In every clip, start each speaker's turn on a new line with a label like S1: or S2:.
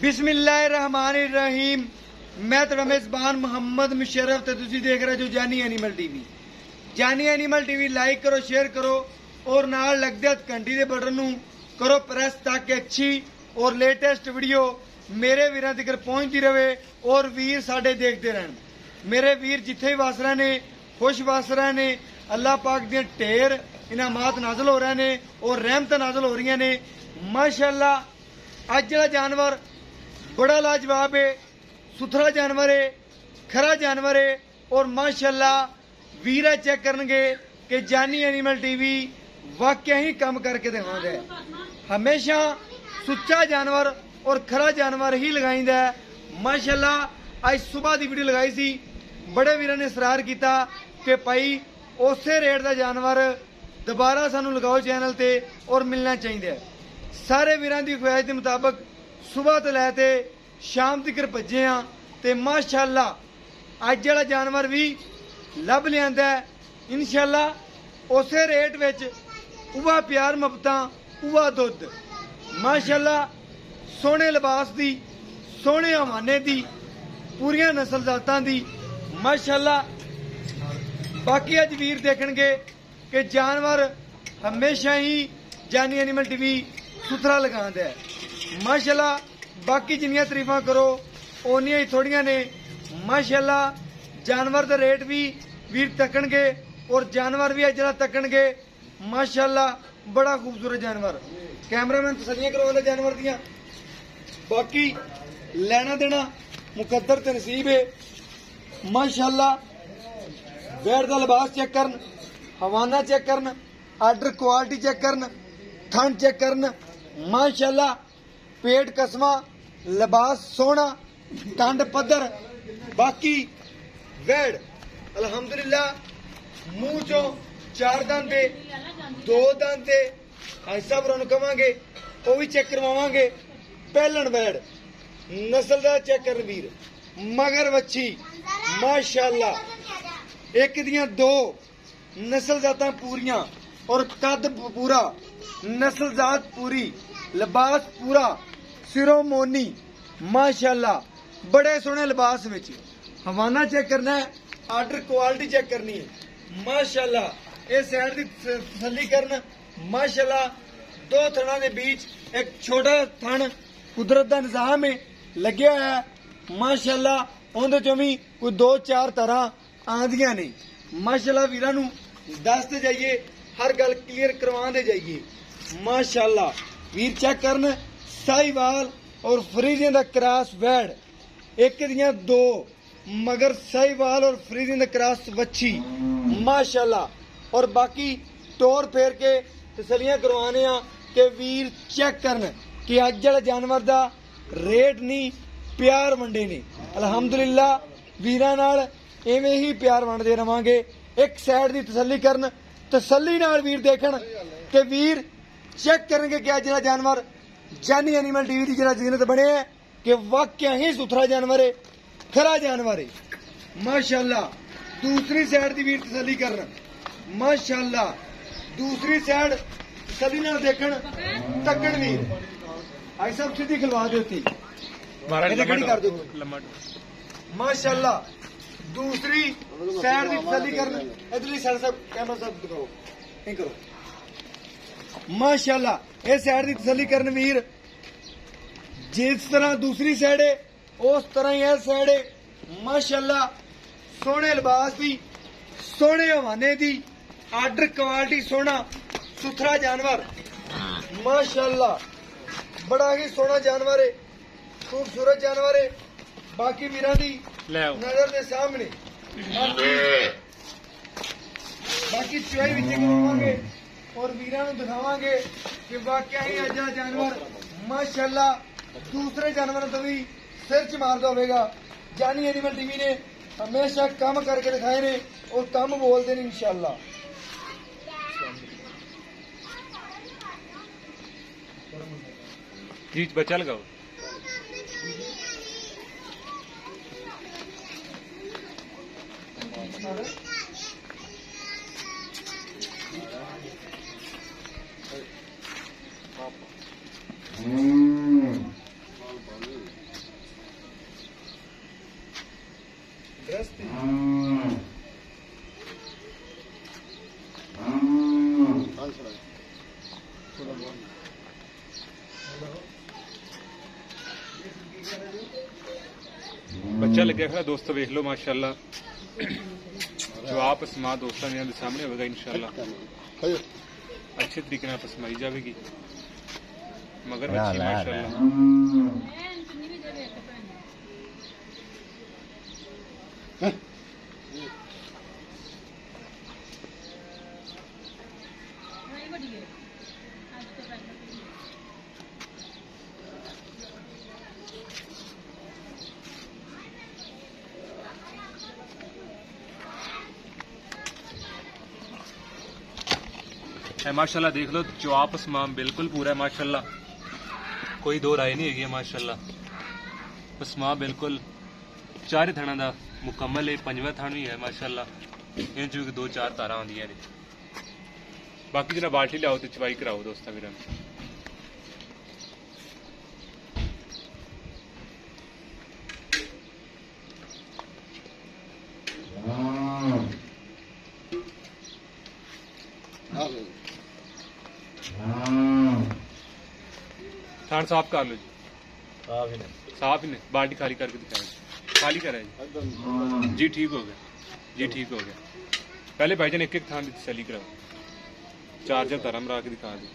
S1: बिस्मिल्लाहिर्रहमानिर्रहीम। मैं तो मेजबान मोहम्मद मुशर्रफ ते तुसी देख रहे जो जानी एनिमल टीवी। जानी एनिमल टीवी लाइक करो, शेयर करो और नाल लगदे घंटी दे बटन नूं करो प्रेस ताकि अच्छी और लेटेस्ट वीडियो मेरे वीरां तक पहुंचती रहे और वीर साडे देखते रहन। मेरे वीर जिथे भी वस रहे ने खुश वस रहे ने। अल्लाह पाक दे ढेर इनामात नाजल हो रहे ने और रहमत नाजल हो रही ने। माशाअल्लाह अज जिहड़ा जानवर बड़ा लाजवाब है, सुथरा जानवर है, खरा जानवर है और माशाअल्लाह वीरा चेक करनगे कि जानी एनिमल टीवी वाकई ही कम करके दिखांदा है। हमेशा सुच्चा जानवर और खरा जानवर ही लगाइंदा है। माशाअल्लाह आज सुबह की वीडियो लगाई सी, बड़े वीरों ने इसरार किया कि भाई उसे रेट का जानवर दोबारा सानू लगाओ चैनल ते और मिलना चाहिए। सारे वीरों की ख्वाहिश के मुताबिक सुबह तो लैते शाम तक भजे हाँ ते माशाअल्लाह अज जिहड़ा जानवर भी लभ लियांदा है। इंशाअल्लाह उसे रेट विच उवा प्यार मुहब्बतां उवा दुध। माशाअल्लाह सोहणे लिबास दी, सोहणे हवाने दी, पूरियां नस्ल जातां दी। माशाअल्लाह बाकी अज वीर देखणगे कि जानवर हमेशा ही जानी एनिमल टीवी सुथरा लगांदा है। माशाअल्लाह बाकी जिन्नियां तारीफां करो उन्नियां ही थोड़ियां ने। माशाअल्लाह जानवर का रेट भी वीर तकणगे और जानवर भी अज तकणगे। माशाअल्लाह बड़ा खूबसूरत जानवर। कैमरामैन तसल्लियां करवाने जानवर दियां। बाकी लेना देना मुकद्दर ते नसीब है। माशाअल्लाह बैठ का लिबास चेक करन, हवाना चेक करन, आर्डर क्वालिटी चेक करन, थन चेक करन। माशाअल्लाह पेट कसमा, लिबास सोहना, टंड पद्धर। बाकी वैड़ अलहमदुलिल्लाह मूँह चो 4 दंद दे, 2 दंद दे ऐसा पर कहांगे वो भी चेक करवावांगे। पहलन वैड़ नस्ल का चेक कर वीर, मगर वच्छी माशाअल्लाह एक दियां 2 नस्ल जातां पूरियां और कद पूरा, नस्ल जात पूरी, लिबास पूरा, सिरों मोनी। माशाअल्लाह बड़े सोहने लिबास विच। हवाना चेक करना है, आर्डर क्वालिटी चेक करनी है। माशाअल्लाह इस साइड की तसल्ली करन। माशाअल्लाह 2 थणा के बीच एक छोटा थण कुदरत का निजाम है लग्या है। माशाअल्लाह उहदे चों भी कोई 2-4 तरह आंदियां ने। माशाअल्लाह वीरां नूं दसते जाइए, हर गल क्लीयर करवाते जाइए। माशाअल्लाह वीर चेक करन साहिवाल और फ्रीजियन दा क्रॉस वैड़, एक दियां 2 मगर साहिवाल और फ्रीजियन दा क्रॉस वच्छी। माशाअल्लाह और बाकी तोड़ फेर के तसलियां करवाने आ कि वीर चेक करन कि अज जिहड़ा जानवर दा रेट नहीं प्यार वंडे ने। अलहमदुलिल्लाह वीरां नाल इवें ही प्यार वंडदे रवांगे। एक साइड की तसल्ली करन, तसल्ली नाल वीर देखन कि वीर चेक करेंगे कि अज जानवर जानी एनिमल टीवी की जीनत बने है कि वाकई ही सुथरा जानवर है, खरा जानवर है। माशाअल्लाह दूसरी साइड की वीर तसल्ली करन। माशाअल्लाह दूसरी साइड तसल्ली नाल देखन, तकन वीर आई सब सीधी खिलवा दो थी कर दो। माशाअल्लाह दूसरी साइड की तसल्ली करन। इधरली साइड सब कैमरा सब दिखाओ, नहीं करो। माशाअल्लाह इस साइड की तसल्ली करन वीर। जिस तरह दूसरी साइड है उस तरह ही यह साइड है। माशाअल्लाह सोहने लिबास दी, सोहने हवाने दी, आर्डर क्वालिटी सोहना सुथरा जानवर। माशाअल्लाह बड़ा ही सोहना जानवर है, खूबसूरत जानवर है। बाकी वीरां दी नजर के सामने बाकी चुआई विच करवावांगे और वीरां नूं दिखावांगे कि वाकई ही अज दा जानवर माशाअल्लाह दूसरे जानवरों तो भी सिर च मारदा होवेगा। जानी एनिमल टीवी ने हमेशा काम करके दिखाए ने और कम बोलते हैं इंशाअल्लाह।
S2: जी बचा लगाओ। ਬੱਚਾ ਲੱਗਿਆ ਖੜਾ ਦੋਸਤੋ, ਵੇਖ ਲਓ ਮਾਸ਼ਾਅੱਲਾ। ਜੋ ਆਪ ਪਸਮਾ ਦੋਸਤਾਂ ਦੇ ਸਾਹਮਣੇ ਹੋਵੇਗਾ ਇਨਸ਼ਾਅੱਲਾ, ਅੱਛੇ ਤਰੀਕੇ ਨਾਲ ਪਸਮਾਈ ਜਾਵੇਗੀ। ਮਗਰ ਬੱਚੀ ਮਾਸ਼ਾਅੱਲਾ। है माशाल्लाह, देख लो जो आप पसमाम बिल्कुल पूरा है माशाल्लाह, कोई दो राय नहीं है माशाल्लाह। पसमा बिल्कुल चार थाना का मुकम्मल है, पंजवा थान भी है माशाल्लाह। इन च 2-4 तारा आंदियां ने। बाकी जरा बाल्टी लियाओ तो चवाई कराओ दोस्तां वीरां। थान साफ कर लो जी, साफ ही नहीं, बाल्टी खाली करके दिखाएं। खाली करा जी, ठीक हो गया जी, ठीक हो गया। पहले भाईजान एक एक थान की तसल्ली कराओ, चार्जर तारा मरा के दिखा दी।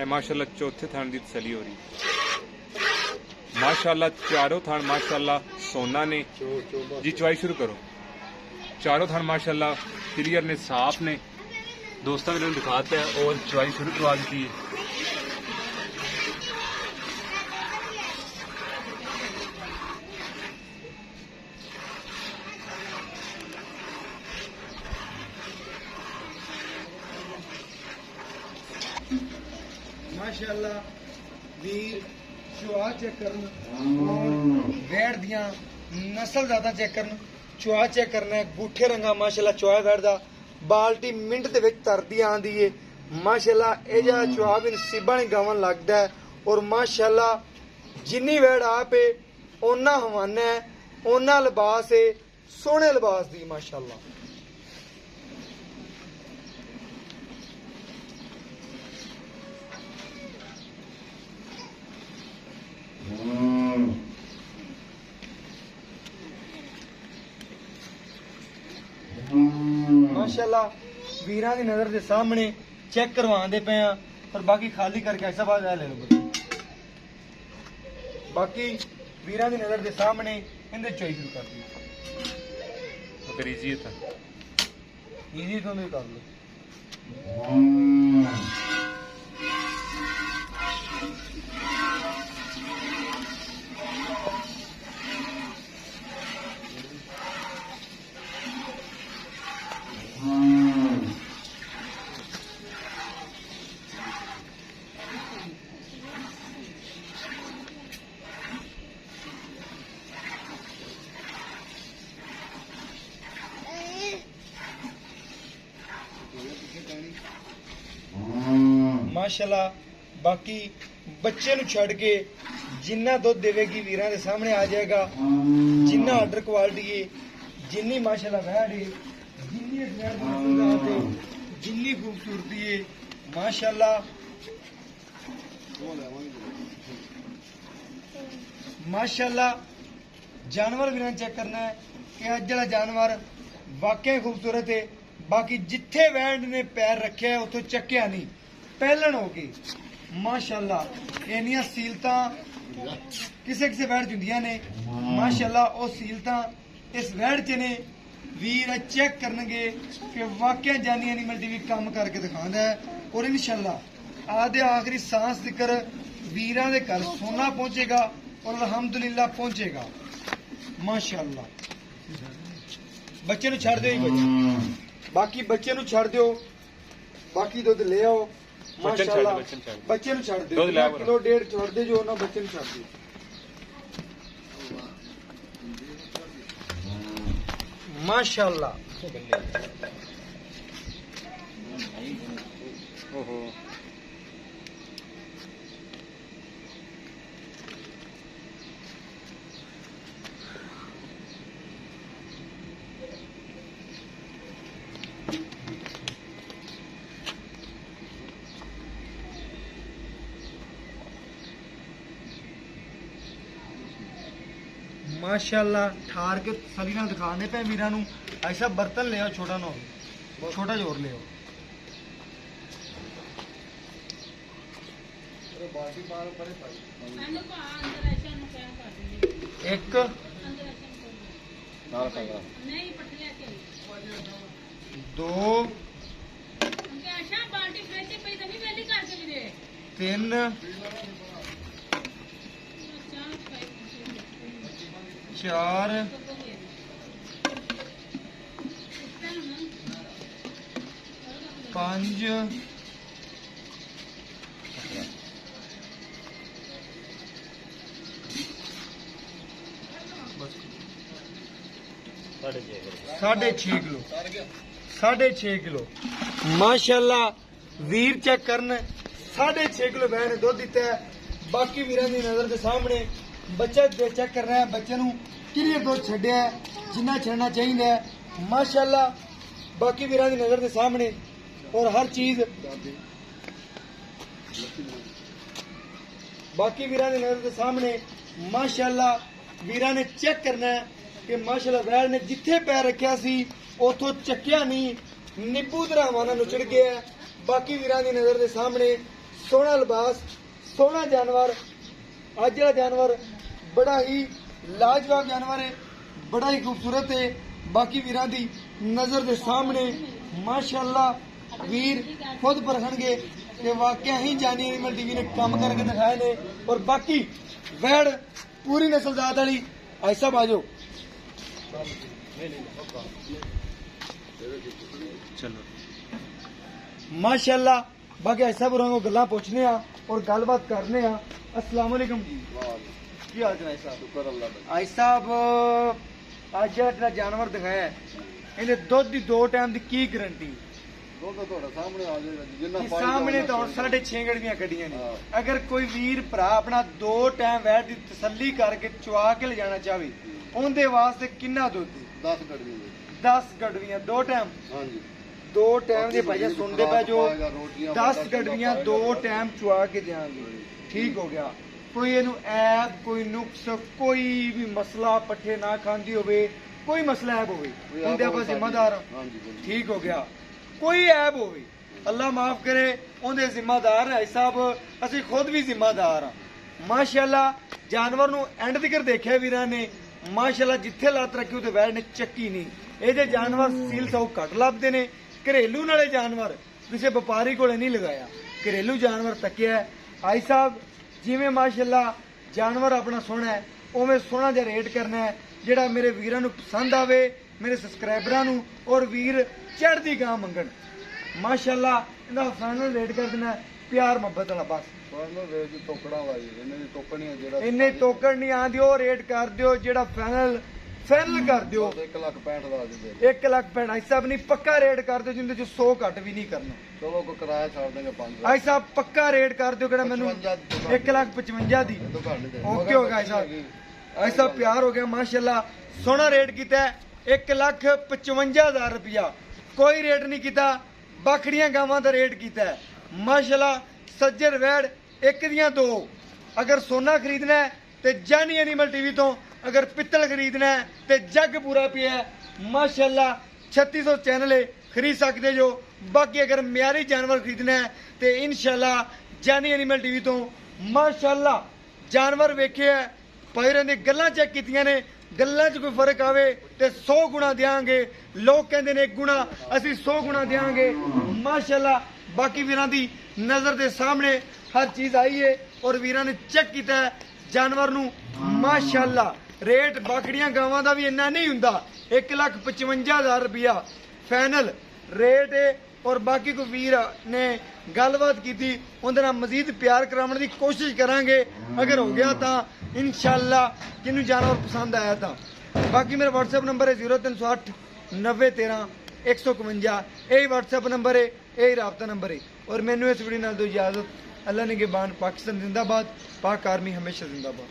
S2: माशाल्लाह चौथे थान की तसली हो रही माशाल्लाह। चारों थान माशाल्लाह सोना ने जी। चवाई शुरू करो। चारों थान माशाल्लाह क्लियर ने, साफ ने दोस्तों ने दिखाते हैं और चवाई शुरू करवा दी है।
S1: माशाअल्लाह वीर चुआ चेक करन और वैड़ दियां नस्ल ज्यादा चेक करन। चुआ चेक करना है, गूठे रंगा माशाअल्लाह चुआ वैड़ दा, बाल्टी मिंट दे विच तरदी आंदी है माशाअल्लाह। ए जा चुआ भी नसीबां ने गावन लगदा है और माशाअल्लाह जिन्नी वैड़ आप है ओना हवाना है, ओना लिबास है, सोहने लिबास दी माशाअल्लाह। माशाअल्लाह वीरां दी नजर दे सामने चेक करवांदे पे हैं और बाकी खाली करके ऐसा बात ले लो। बाकी वीरां दी नजर दे सामने इंदे चोई शुरू कर दी।
S2: अगर इजी था
S1: इजी तो नहीं कर लो। माशाल्लाह बाकी बच्चे नु छड़ के जिन्ना दुध देवेगी वीरां दे सामने आ जाएगा। जिन्ना ऑर्डर क्वालिटी है, जिन्नी माशाल्लाह वैड़ है, जिन्नी इस वैड़ दी सुंदरता है, जिन्नी खूबसूरती है माशाल्लाह। माशाल्लाह जानवर वीरां चेक करना है कि अज जड़ा जानवर वाकई खूबसूरत है। बाकी जिथे वैड़ ने पैर रखे है उतो चक्या नहीं, पहलन हो गई माशाल्लाह। इनियां सीलतां किसे किसे वैड़ जुंदियां ने माशाल्लाह। ओ सीलतां इस वैड़ च ने वीर चेक करनगे कि वाकई जानी एनिमल टीवी काम करके दिखांदा है। और इंशाल्लाह आदे आखिरी सांस तिकर वीरां दे घर सोना पहुंचेगा और अल्हम्दुलिल्लाह पहुंचेगा माशाल्लाह। बच्चे नु छड़ दिओ भाई, बाकी बच्चे नु छड़ दिओ, बाकी दुध ले आओ माशाल्लाह। बच्चे नु छड़ दिओ, किलो डेढ़ छड़ दे जो ना बच्चे नु छड़ दिओ माशाल्लाह।
S2: ओहो
S1: ਮਾਸ਼ਾਅੱਲਾ ਠਾਰ ਕੇ ਤਸੱਲੀ ਨਾਲ ਦਿਖਾਣੇ ਪਏ ਵੀਰਾਂ ਨੂੰ। ਐਸਾ ਬਰਤਨ ਲਿਓ ਛੋਟਾ ਨਾ ਹੋਵੇ, ਛੋਟਾ ਜਿਹਾ ਹੋਰ ਲਿਓ। ਇੱਕ ਦੋ ਤਿੰਨ ਚਾਰ ਪੰਜ साढ़े 6 किलो 6.5 किलो माशाल्लाह वीर चेक करना 6.5 किलो बहन ने दुध दिता है। बाकी वीरां दी नजर के सामने बच्चा चेक कर रहा है, बच्चे नूं क्लियर दुध छड्डिया है जिन्ना छड़ना चाहिए है माशाल्लाह। बाकी वीरां दी नजर के सामने और हर चीज बाकी वीरां दी नजर के सामने माशाल्लाह वीरां ने चेक करना है कि माशाल्लाह वैल ने जिथे पैर रखिया सी उथों चक्या नहीं, निब्बू धरावां नाल नुचड़ गया है। बाकी वीरां दी नजर दे सामने सोहना लिबास, सोहना जानवर। अज दा जानवर बड़ा ही लाजवाब जानवर है, बड़ा ही खूबसूरत है। बाकी वीरां दी नजर दे सामने माशाल्लाह वीर खुद परखणगे कि वाकया ही जानी एनिमल टीवी ने काम करके दिखाए ने। और बाकी वैड़ पूरी नस्लजात वाली ऐसा बाजो
S2: चलो
S1: माशाल्लाह। बाकी ऐसा बुरा को गल्लां पूछने आ और गलबात करने आ। अस्सलाम वालेकुम जी, की हाल चाल है साहब? आई साहब अज जेड़ा जानवर दिखाया इहदे दुध दी 2 टाइम दी की गारंटी? सामने तो 6.5 गड़वियां कड्डियां ने। अगर कोई वीर भरा अपना 2 टाइम वैट दी तसल्ली करके चुआ के ले जाना चाहे उनके वास्ते कितना दुध? 10 गड़वियां 2 टाइम। 2 टाइम दे भाई सुनते पे जो 10 गड़वियां 2 टाइम चुआ के देंगे। ठीक हो गया। कोई इनू ऐब, कोई नुक्स, कोई भी मसला पट्ठे ना खांदी होवे, कोई मसला ऐब होवे उनके आप जिम्मेदार। ठीक हो गया। कोई ऐब होवे अल्लाह माफ करे उनके जिम्मेदार है साहब, असी खुद भी जिम्मेदार हाँ माशाल्लाह। जानवर नू एंड तक देखिया वीरां ने माशाल्लाह, जिथे लत रखी उते वैड़ ने चक्की नहीं। ये जानवर सील सौ घट लभदे ने। घरेलू नाले जानवर किसी व्यापारी को नहीं लगाया, घरेलू जानवर तकिया है। आई साहब जिवें माशाल्लाह जानवर अपना सोहना है उवें सोहना जिहा रेट करना है जिहड़ा मेरे वीरां नू पसंद आवे, मेरे सबसक्राइबरां नू। और वीर चढ़दी गां मंगण माशाल्लाह इहदा फाइनल रेट कर देना है प्यार मोहब्बत वाला। बस इन्ने तोकड़ नहीं आंदी, ओ रेट कर दियो जिहड़ा फाइनल कर दियो। 1,65,000 ऐसा भी नहीं, पक्का रेट कर दियो जिंदे च 100 घट भी नहीं करना।
S3: चलो को किराया छोड़ देंगे 5,000।
S1: ऐसा पक्का रेट कर दियो कि मैनू 1,55,000 दी ओके होगा। ऐसा प्यार हो गया माशाल्लाह। सोना रेट किया 1,55,000 रुपया, कोई रेट नहीं किया। बाखड़ियां गावां दा रेट किया माशाल्लाह। सज्जर वैड़ एक दियां 2। अगर सोना खरीदना है तो जानी एनिमल टीवी तो, अगर पित्तल खरीदना है तो जग पूरा पिया है माशाल्लाह। 3600 चैनल है, खरीद सकते जो। बाकी अगर म्यारी जानवर खरीदना है तो इंशाल्लाह जानी एनिमल टीवी तो माशाल्लाह जानवर वेखे है। पैरों दी गल्लां चेक कीतियां ने, गल्लां च कोई फर्क आवे तो 100 गुणा देंगे। लोग कहते हैं 1 गुणा, असी 100 गुणा देंगे माशाल्लाह। बाकी वीरां दी नजर के सामने हर चीज आई है और वीरां ने चेक किया है जानवर नू माशाल्लाह। रेट बाखड़ियां गावां दा भी इन्ना नहीं हुंदा। 1,55,000 रुपया फाइनल रेट है। और बाकी कोई वीर ने गलबात की उनके नाल मजीद प्यार कराने की कोशिश करांगे। अगर हो गया तो इंशाल्लाह किनू जानवर पसंद आया था। बाकी मेरा व्हाट्सएप नंबर है 0308 90 13 151। यही व्हाट्सएप नंबर है, यही राबता नंबर है। और मैनू इस वीडियो नाल दो इजाजत। अल्लाह ने के बान। पाकिस्तान जिंदाबाद, पाक आर्मी हमेशा जिंदाबाद।